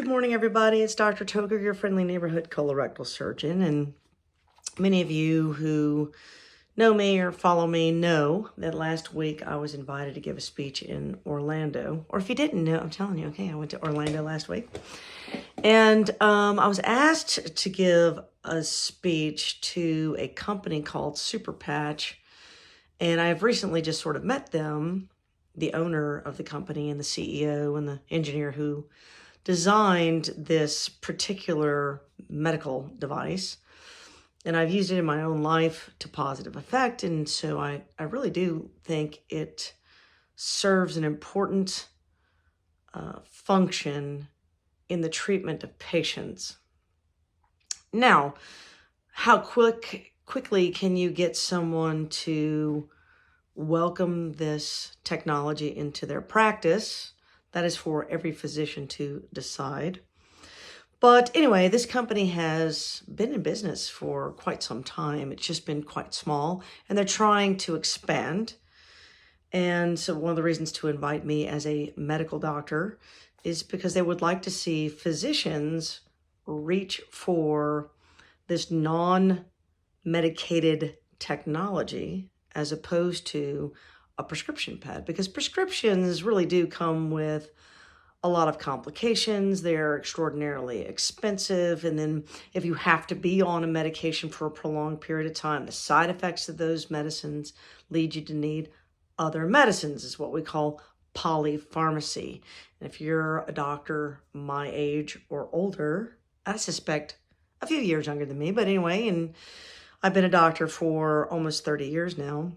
Good morning, everybody. It's Dr. Toger, your friendly neighborhood colorectal surgeon. And many of you who know me or follow me know that last week I was invited to give a speech in Orlando. Or if you didn't know, I'm telling you, okay, I went to Orlando last week. And I was asked to give a speech to a company called Super Patch. And I've recently just sort of met them, the owner of the company and the CEO and the engineer who designed this particular medical device. And I've used it in my own life to positive effect. And so I really do think it serves an important function in the treatment of patients. Now, how quickly can you get someone to welcome this technology into their practice? That is for every physician to decide. But anyway, this company has been in business for quite some time. It's just been quite small, and they're trying to expand. And so one of the reasons to invite me as a medical doctor is because they would like to see physicians reach for this non-medicated technology as opposed to a prescription pad, because prescriptions really do come with a lot of complications. They're extraordinarily expensive. And then if you have to be on a medication for a prolonged period of time, the side effects of those medicines lead you to need other medicines, is what we call polypharmacy. And if you're a doctor my age or older, I suspect a few years younger than me, but anyway, and I've been a doctor for almost 30 years now.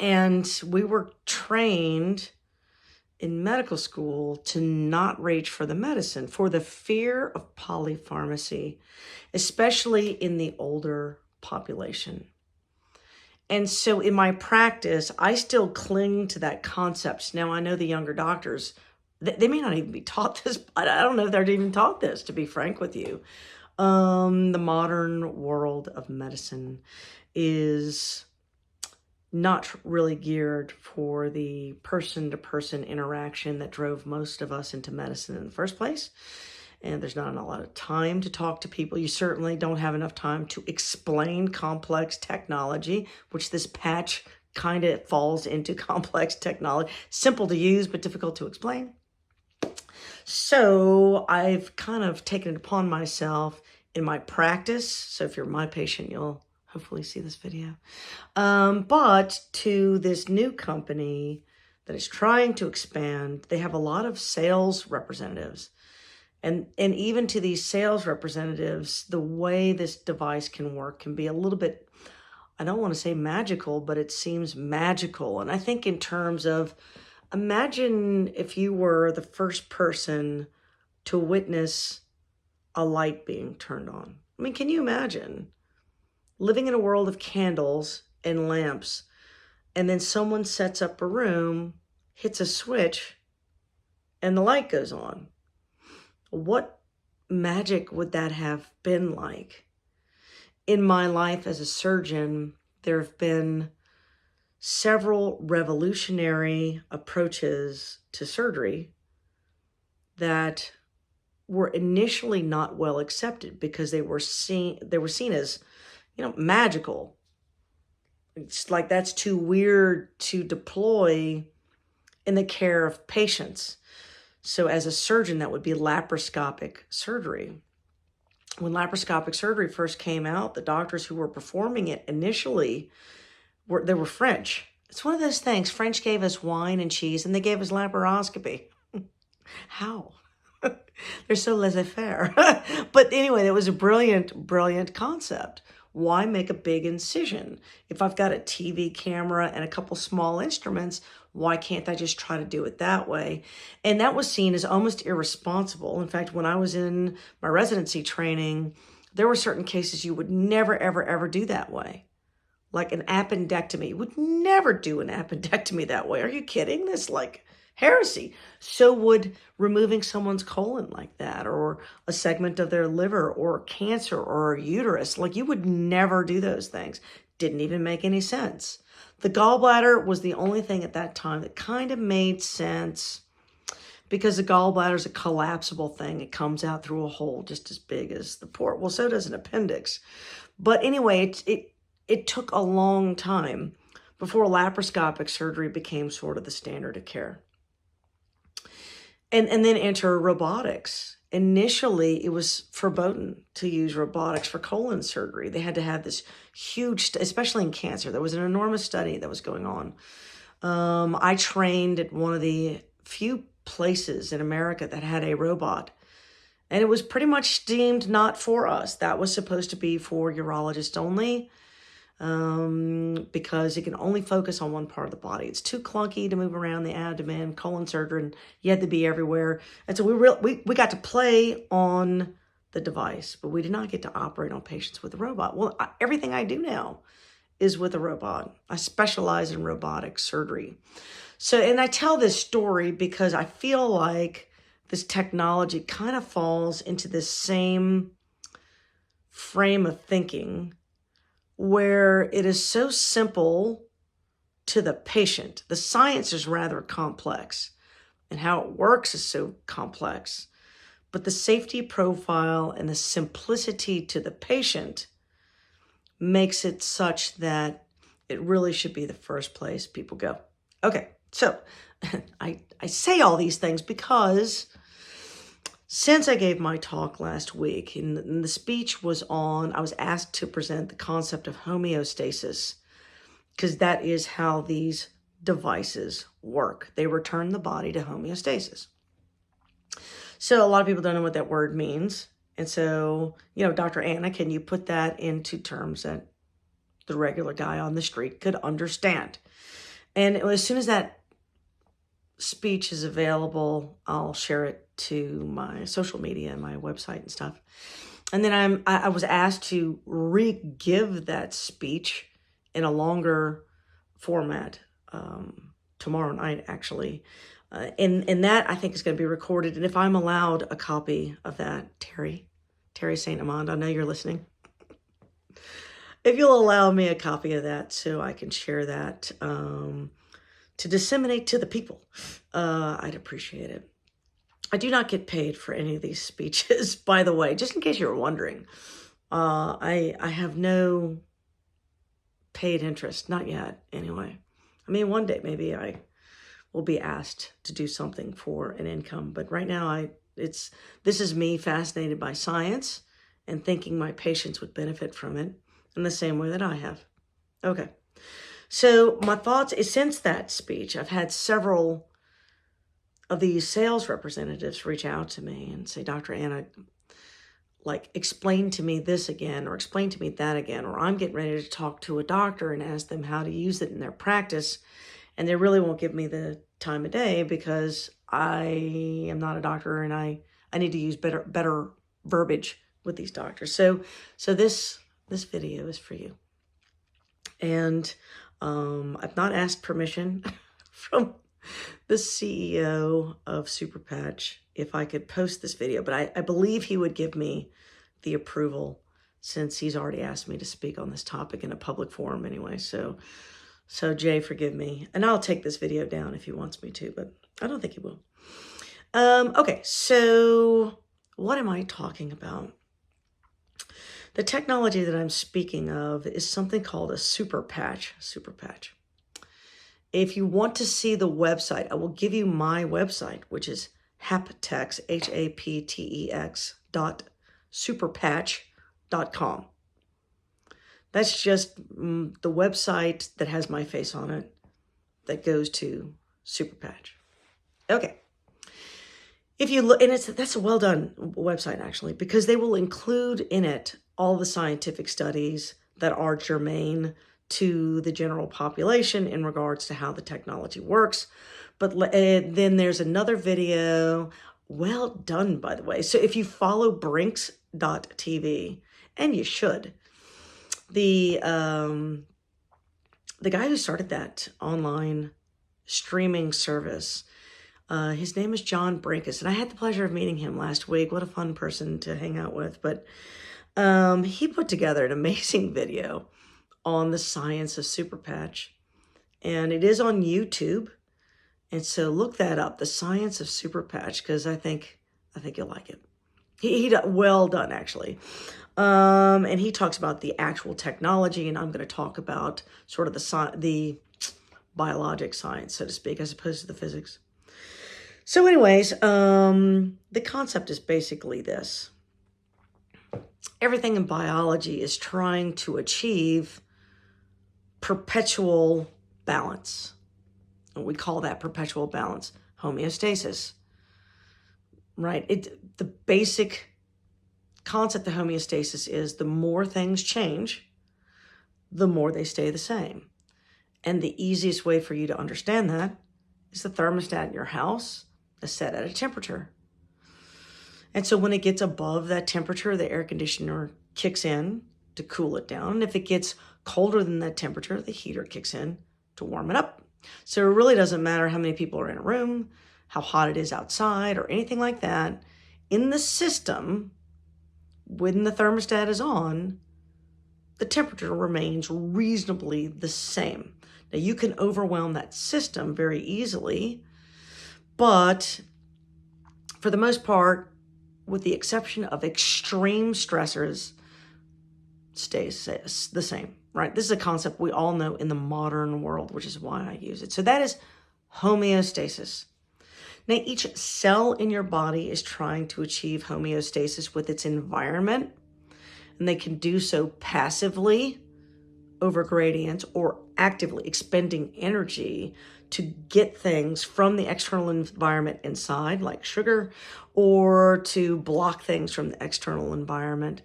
And we were trained in medical school to not reach for the medicine for the fear of polypharmacy, especially in the older population. And so in my practice, I still cling to that concept. Now, I know the younger doctors, they may not even be taught this. I don't know if they're even taught this, to be frank with you. The modern world of medicine is not really geared for the person-to-person interaction that drove most of us into medicine in the first place. And there's not a lot of time to talk to people. You certainly don't have enough time to explain complex technology, which this patch kind of falls into complex technology. Simple to use, but difficult to explain. So I've kind of taken it upon myself in my practice. So if you're my patient, you'll hopefully see this video. But to this new company that is trying to expand, they have a lot of sales representatives. And even to these sales representatives, the way this device can work can be a little bit, I don't want to say magical, but it seems magical. And I think in terms of, imagine if you were the first person to witness a light being turned on. I mean, can you imagine living in a world of candles and lamps, and then someone sets up a room, hits a switch, and the light goes on? What magic would that have been like? In my life as a surgeon, there have been several revolutionary approaches to surgery that were initially not well accepted because they were seen as, magical. It's like that's too weird to deploy in the care of patients. So as a surgeon, that would be laparoscopic surgery. When laparoscopic surgery first came out, the doctors who were performing it initially they were French. It's one of those things. French gave us wine and cheese, and they gave us laparoscopy. How? They're so laissez-faire. But anyway, it was a brilliant, brilliant concept. Why make a big incision? If I've got a TV camera and a couple small instruments, why can't I just try to do it that way? And that was seen as almost irresponsible. In fact, when I was in my residency training, there were certain cases you would never, ever, ever do that way. Like an appendectomy. You would never do an appendectomy that way. Are you kidding? That's like heresy. So would removing someone's colon like that, or a segment of their liver, or cancer, or a uterus. Like, you would never do those things. Didn't even make any sense. The gallbladder was the only thing at that time that kind of made sense because the gallbladder is a collapsible thing. It comes out through a hole just as big as the port. Well, so does an appendix. But anyway, it took a long time before laparoscopic surgery became sort of the standard of care. And then enter robotics. Initially, it was verboten to use robotics for colon surgery. They had to have this huge, especially in cancer. There was an enormous study that was going on. I trained at one of the few places in America that had a robot. And it was pretty much deemed not for us. That was supposed to be for urologists only, because it can only focus on one part of the body. It's too clunky to move around the abdomen, colon surgery, and you had to be everywhere. And so we got to play on the device, but we did not get to operate on patients with a robot. Well, everything I do now is with a robot. I specialize in robotic surgery. So, and I tell this story because I feel like this technology kind of falls into this same frame of thinking where it is so simple to the patient. The science is rather complex and how it works is so complex, but the safety profile and the simplicity to the patient makes it such that it really should be the first place people go. Okay, so I say all these things because since I gave my talk last week, and the speech was on, I was asked to present the concept of homeostasis, because that is how these devices work. They return the body to homeostasis. So a lot of people don't know what that word means. And so, Dr. Anna, can you put that into terms that the regular guy on the street could understand? And as soon as that speech is available, I'll share it to my social media and my website and stuff. And then I was asked to re-give that speech in a longer format tomorrow night, actually. And that, I think, is going to be recorded. And if I'm allowed a copy of that, Terry St. Amand, I know you're listening. If you'll allow me a copy of that so I can share that to disseminate to the people, I'd appreciate it. I do not get paid for any of these speeches, by the way, just in case you were wondering. I have no paid interest, not yet, anyway. I mean, one day maybe I will be asked to do something for an income, but right now this is me fascinated by science and thinking my patients would benefit from it in the same way that I have. Okay, so my thoughts is, since that speech, I've had several of these sales representatives reach out to me and say, Dr. Anna, explain to me this again, or explain to me that again, or I'm getting ready to talk to a doctor and ask them how to use it in their practice, and they really won't give me the time of day because I am not a doctor and I need to use better verbiage with these doctors. So this video is for you. And I've not asked permission from the CEO of Superpatch if I could post this video, but I believe he would give me the approval since he's already asked me to speak on this topic in a public forum anyway. So Jay, forgive me. And I'll take this video down if he wants me to, but I don't think he will. Okay, so what am I talking about? The technology that I'm speaking of is something called a Superpatch. If you want to see the website, I will give you my website, which is haptex, HAPTEX.superpatch.com. That's just the website that has my face on it that goes to Superpatch. Okay. If you look, and that's a well done website actually, because they will include in it all the scientific studies that are germane to the general population in regards to how the technology works. But then there's another video, well done, by the way. So if you follow Brinks.tv, and you should, the guy who started that online streaming service, his name is John Brinkus, and I had the pleasure of meeting him last week. What a fun person to hang out with. But he put together an amazing video on the science of Superpatch, and it is on YouTube, And so look that up, The Science of Super Patch, because I think you'll like it. Well done, actually. And he talks about the actual technology, and I'm going to talk about sort of the biologic science, so to speak, as opposed to the physics. So anyways, the concept is basically this. Everything in biology is trying to achieve perpetual balance. And we call that perpetual balance homeostasis, right? The basic concept of homeostasis is the more things change, the more they stay the same. And the easiest way for you to understand that is the thermostat in your house is set at a temperature. And so when it gets above that temperature, the air conditioner kicks in to cool it down. And if it gets colder than that temperature, the heater kicks in to warm it up. So it really doesn't matter how many people are in a room, how hot it is outside, or anything like that. In the system, when the thermostat is on, the temperature remains reasonably the same. Now, you can overwhelm that system very easily, but for the most part, with the exception of extreme stressors, stays the same, right? This is a concept we all know in the modern world, which is why I use it. So that is homeostasis. Now, each cell in your body is trying to achieve homeostasis with its environment, and they can do so passively over gradients or actively expending energy to get things from the external environment inside, like sugar, or to block things from the external environment,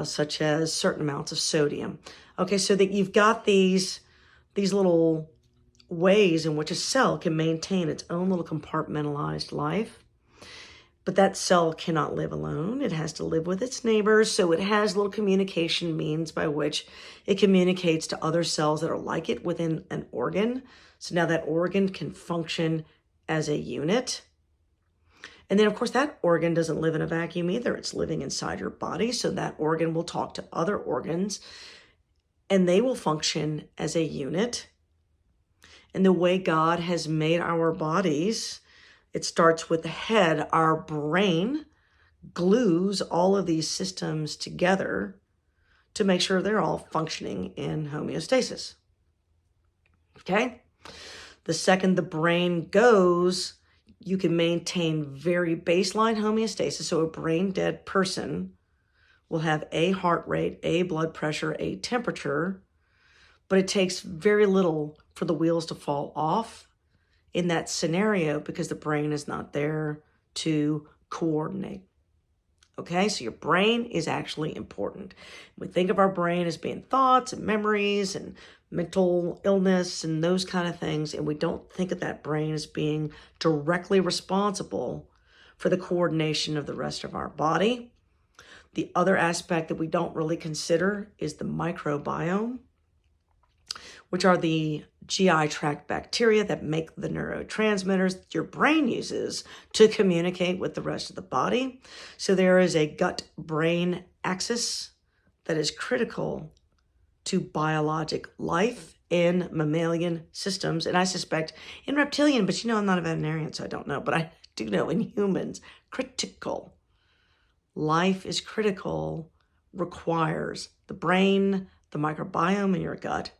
such as certain amounts of sodium. Okay, so that you've got these little ways in which a cell can maintain its own little compartmentalized life. But that cell cannot live alone. It has to live with its neighbors. So it has little communication means by which it communicates to other cells that are like it within an organ. So now that organ can function as a unit. And then, of course, that organ doesn't live in a vacuum either. It's living inside your body. So that organ will talk to other organs, and they will function as a unit. And the way God has made our bodies, it starts with the head. Our brain glues all of these systems together to make sure they're all functioning in homeostasis. Okay? The second the brain goes, you can maintain very baseline homeostasis. So a brain dead person will have a heart rate, a blood pressure, a temperature, but it takes very little for the wheels to fall off in that scenario because the brain is not there to coordinate. Okay, so your brain is actually important. We think of our brain as being thoughts and memories and mental illness and those kind of things, and we don't think of that brain as being directly responsible for the coordination of the rest of our body. The other aspect that we don't really consider is the microbiome, which are the GI tract bacteria that make the neurotransmitters that your brain uses to communicate with the rest of the body. So there is a gut-brain axis that is critical to biologic life in mammalian systems, and I suspect in reptilian, but I'm not a veterinarian, so I don't know, but I do know in humans, critical. Life is critical, requires the brain, the microbiome in your gut.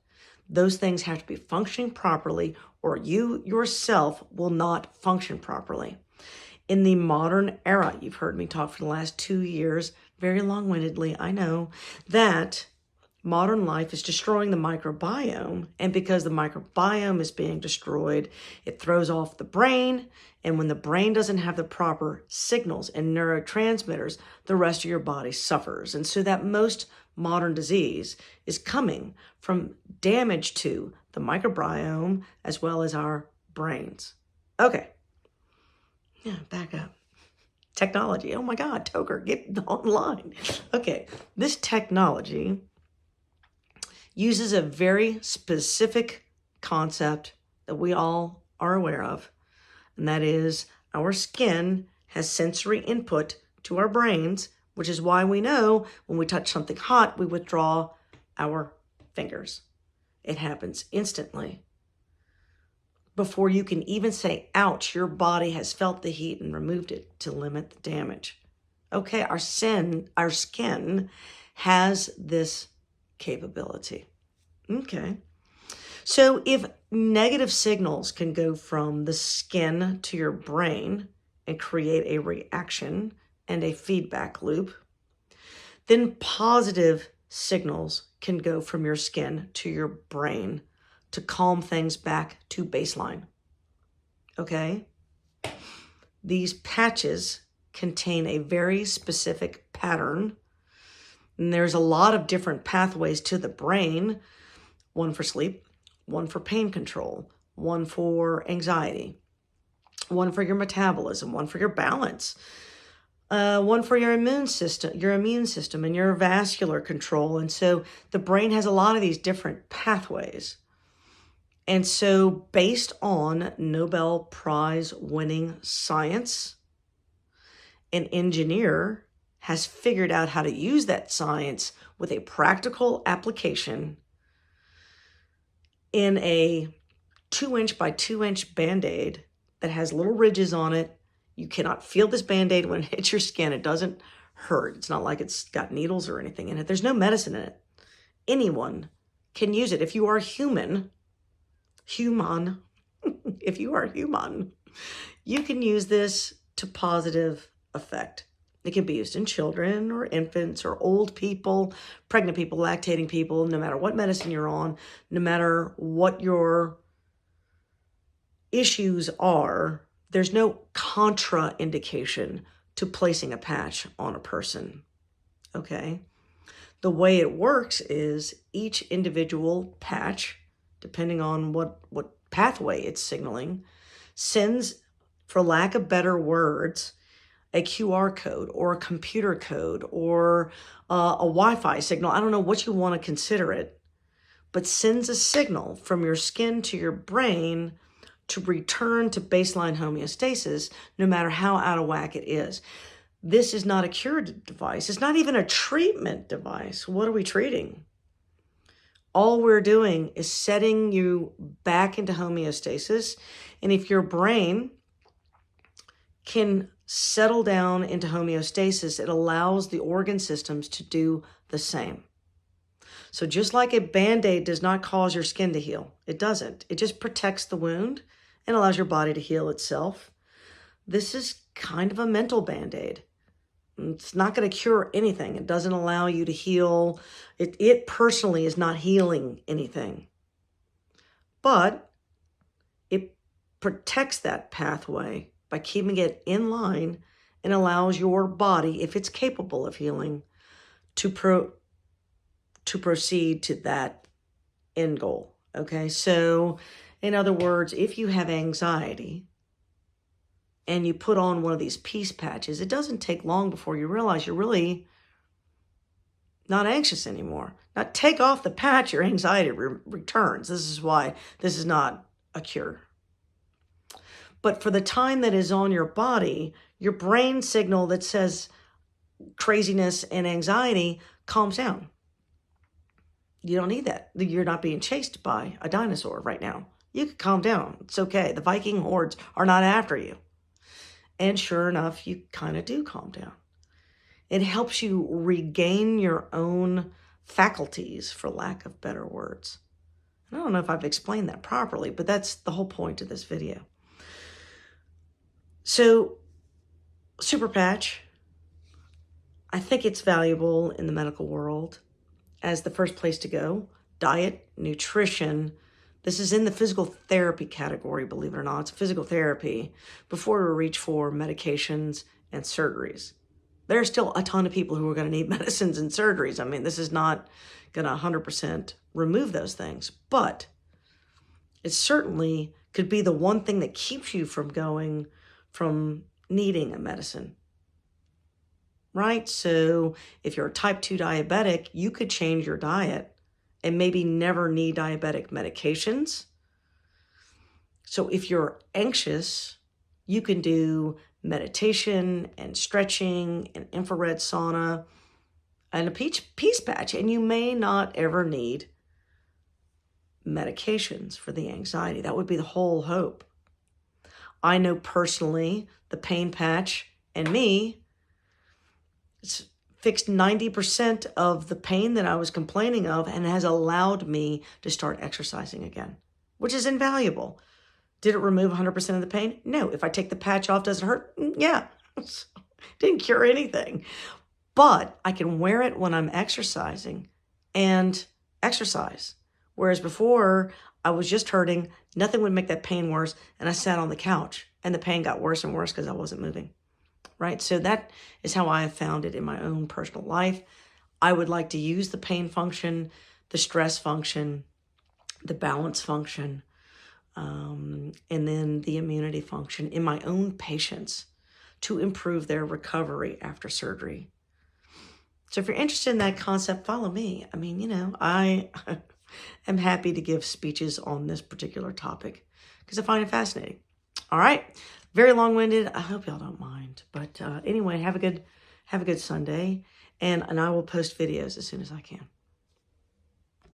Those things have to be functioning properly, or you yourself will not function properly. In the modern era, you've heard me talk for the last 2 years, very long-windedly, I know, that modern life is destroying the microbiome, and because the microbiome is being destroyed, it throws off the brain, and when the brain doesn't have the proper signals and neurotransmitters, the rest of your body suffers. And so that most modern disease is coming from damage to the microbiome as well as our brains. Okay. Yeah, back up. Technology. Oh my God, Toker, get online. Okay, this technology uses a very specific concept that we all are aware of, and that is our skin has sensory input to our brains, which is why we know when we touch something hot, we withdraw our fingers. It happens instantly. before you can even say, ouch, your body has felt the heat and removed it to limit the damage. Okay, our skin has this capability. Okay. So if negative signals can go from the skin to your brain and create a reaction and a feedback loop, then positive signals can go from your skin to your brain to calm things back to baseline. Okay? These patches contain a very specific pattern, and there's a lot of different pathways to the brain, one for sleep, one for pain control, one for anxiety, one for your metabolism, one for your balance, one for your immune system and your vascular control. And so the brain has a lot of these different pathways. And so based on Nobel Prize winning science, an engineer has figured out how to use that science with a practical application in a 2-inch by 2-inch Band-Aid that has little ridges on it. You cannot feel this Band-Aid when it hits your skin. It doesn't hurt. It's not like it's got needles or anything in it. There's no medicine in it. Anyone can use it. If you are human, if you are human, you can use this to positive effect. It can be used in children or infants or old people, pregnant people, lactating people, no matter what medicine you're on, no matter what your issues are. There's no contraindication to placing a patch on a person, okay? The way it works is each individual patch, depending on what pathway it's signaling, sends, for lack of better words, a QR code or a computer code or a Wi-Fi signal. I don't know what you want to consider it, but sends a signal from your skin to your brain to return to baseline homeostasis, no matter how out of whack it is. This is not a curative device. It's not even a treatment device. What are we treating? All we're doing is setting you back into homeostasis. And if your brain can settle down into homeostasis, it allows the organ systems to do the same. So just like a Band-Aid does not cause your skin to heal, it doesn't. It just protects the wound and allows your body to heal itself. This is kind of a mental Band-Aid. It's not going to cure anything. It doesn't allow you to heal. It personally is not healing anything. But it protects that pathway by keeping it in line and allows your body, if it's capable of healing, to proceed to that end goal. Okay, so in other words, if you have anxiety and you put on one of these peace patches, it doesn't take long before you realize you're really not anxious anymore. Now, take off the patch, your anxiety returns. This is why this is not a cure. But for the time that is on your body, your brain signal that says craziness and anxiety calms down. You don't need that. You're not being chased by a dinosaur right now. You can calm down. It's okay. The Viking hordes are not after you. And sure enough, you kind of do calm down. It helps you regain your own faculties, for lack of better words. I don't know if I've explained that properly, but that's the whole point of this video. So, super patch, I think it's valuable in the medical world as the first place to go. Diet, nutrition. This is in the physical therapy category, believe it or not. It's physical therapy before we reach for medications and surgeries. There are still a ton of people who are going to need medicines and surgeries. I mean, this is not going to 100% remove those things, but it certainly could be the one thing that keeps you from needing a medicine, right? So if you're a type 2 diabetic, you could change your diet and maybe never need diabetic medications. So if you're anxious, you can do meditation and stretching and infrared sauna and a peace patch, and you may not ever need medications for the anxiety. That would be the whole hope. I know personally the pain patch and me, it's fixed 90% of the pain that I was complaining of and has allowed me to start exercising again, which is invaluable. Did it remove 100% of the pain? No. If I take the patch off, does it hurt? Yeah. Didn't cure anything. But I can wear it when I'm exercising and exercise. Whereas before, I was just hurting. Nothing would make that pain worse. And I sat on the couch and the pain got worse and worse because I wasn't moving. Right? So that is how I have found it in my own personal life. I would like to use the pain function, the stress function, the balance function, and then the immunity function in my own patients to improve their recovery after surgery. So if you're interested in that concept, follow me. I mean, you know, I am happy to give speeches on this particular topic because I find it fascinating. All right. Very long-winded. I hope y'all don't mind. But anyway, have a good Sunday. And I will post videos as soon as I can.